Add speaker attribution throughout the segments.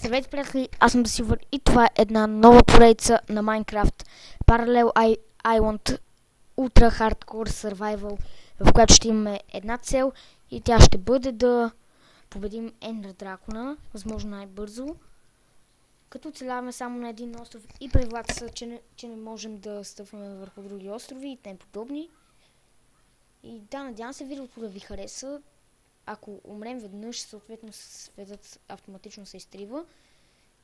Speaker 1: Здравейте, приятели, аз съм Дасилвър и това е една нова поредица на Minecraft Parallel Island Ultra Hardcore Survival, в която ще имаме една цел и тя ще бъде да победим Ендър Дракона, възможно най-бързо, като оцеляваме само на един остров и правилата са, че не можем да стъпваме върху други острови и тем подобни. И да, надявам се видеото да ви хареса. Ако умрем веднъж, съответно светът автоматично се изтрива.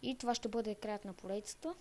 Speaker 1: И това ще бъде краят на поредицата.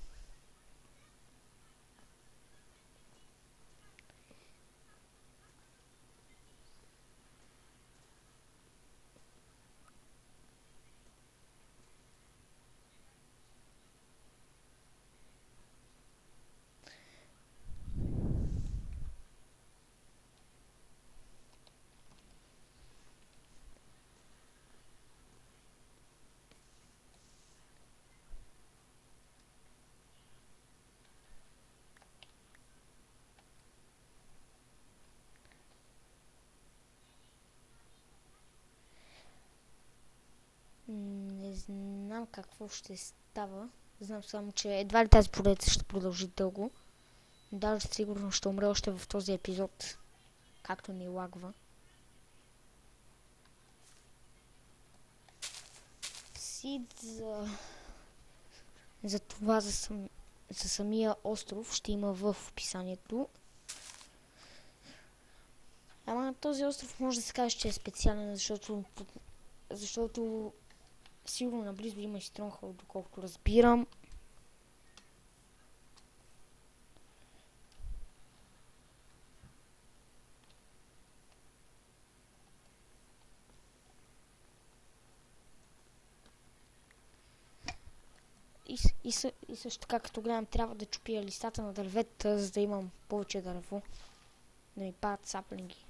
Speaker 1: Не знам какво ще става. Знам само, че едва ли тази поредица ще продължи дълго. Даже сигурно ще умре още в този епизод, както ни лагва. Сид за това за самия остров ще има в описанието. Ама този остров може да се каже, че е специален, защото сигурно наблизо има и Стронгхолд, доколкото разбирам. И също така, като гледам, трябва да чупя листата на дървета, за да имам повече дърво. Да ми падат саплинги.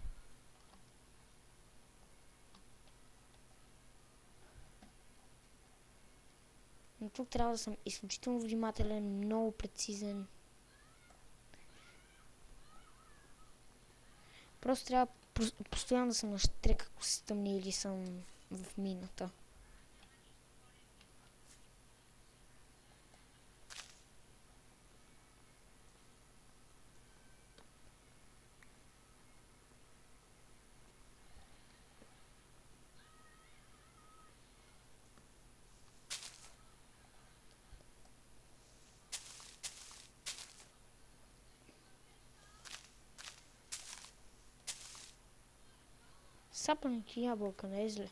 Speaker 1: Но тук трябва да съм изключително внимателен, много прецизен. Просто трябва постоянно да съм на штрек, ако се стъмни или съм в мината. Сапаник и ябълка, не е зле.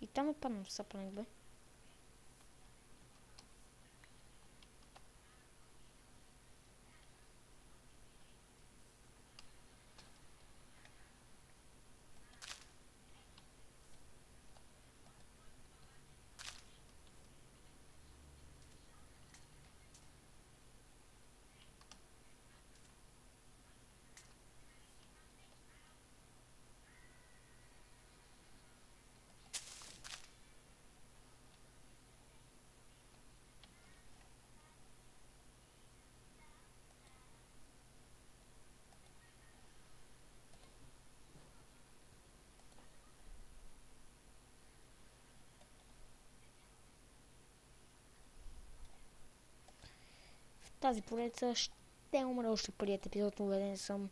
Speaker 1: И там е паднал сапаник, бе. Тази поредица ще умре още първият епизод, убеден съм.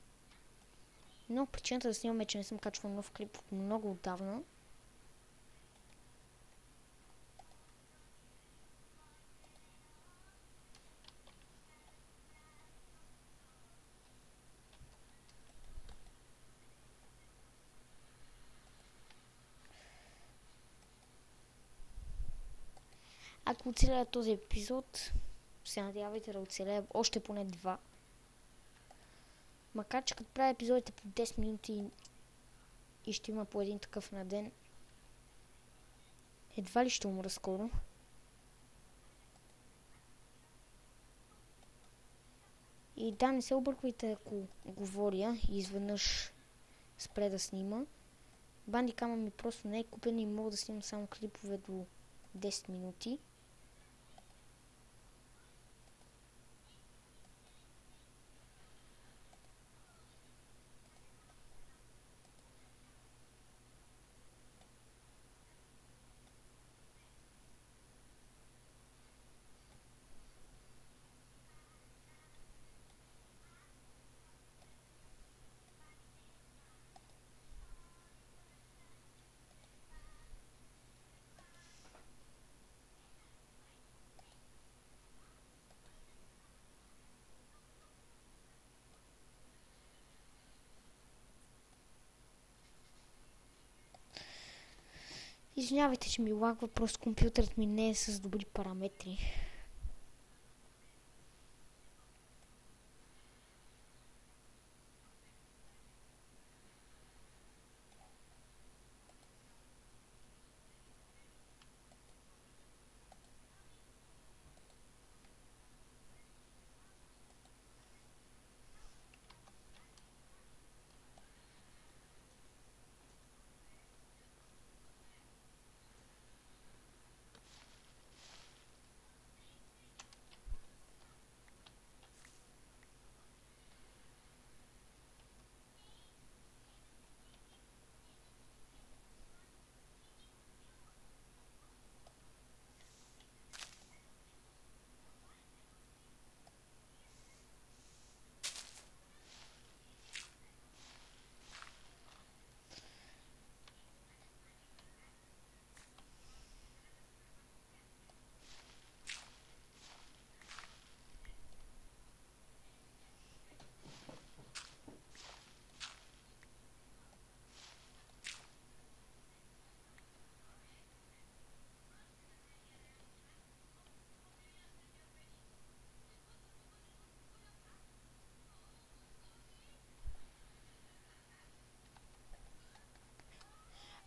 Speaker 1: Но причината да снимам е, че не съм качвал нов клип от много отдавна. Ако оцеля този епизод, се надявайте да оцелея още поне 2. Макар че като правя епизодите по 10 минути и ще има по един такъв на ден, едва ли ще умра скоро. И да, не се обърквайте, ако говоря и изведнъж спре да снима. Бандикама ми просто не е купен и мога да снимам само клипове до 10 минути. Извинявайте, че ми лагва, просто компютърът ми не е с добри параметри.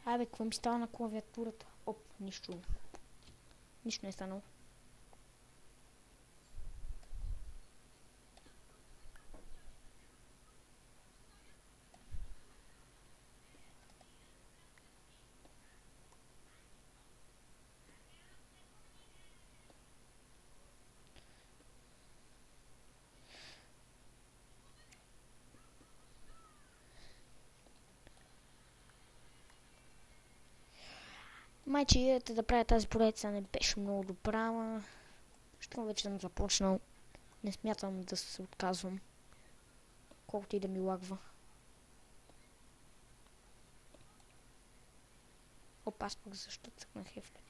Speaker 1: Абе, какво ми става на клавиатурата? Оп, нищо. Нищо не е станало. Майче идеята да правя тази поредица не беше много добра, ама щом вече съм започнал, не смятам да се отказвам, колкото и да ми лагва. Опа, аз пък защо цъкнах F5?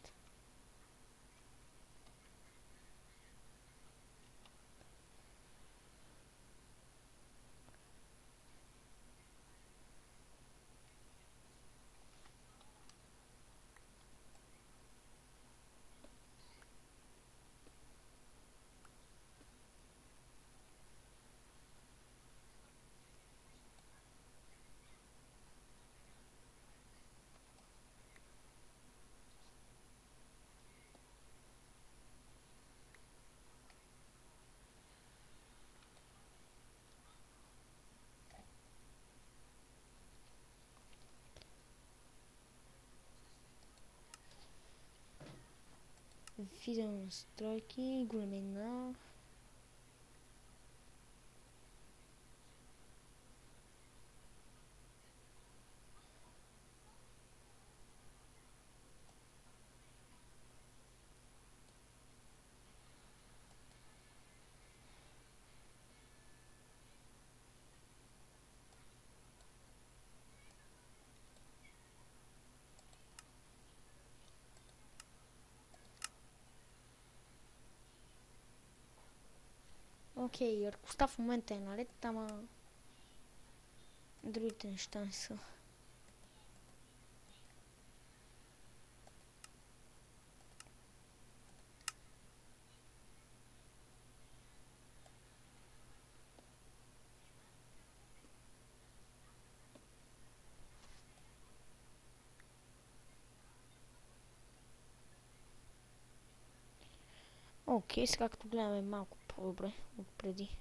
Speaker 1: Видео настройки, големина. Окей, яркостта в момента е наред, ама другите неща не са. Окей, сега като гледаме малко по-добре от преди.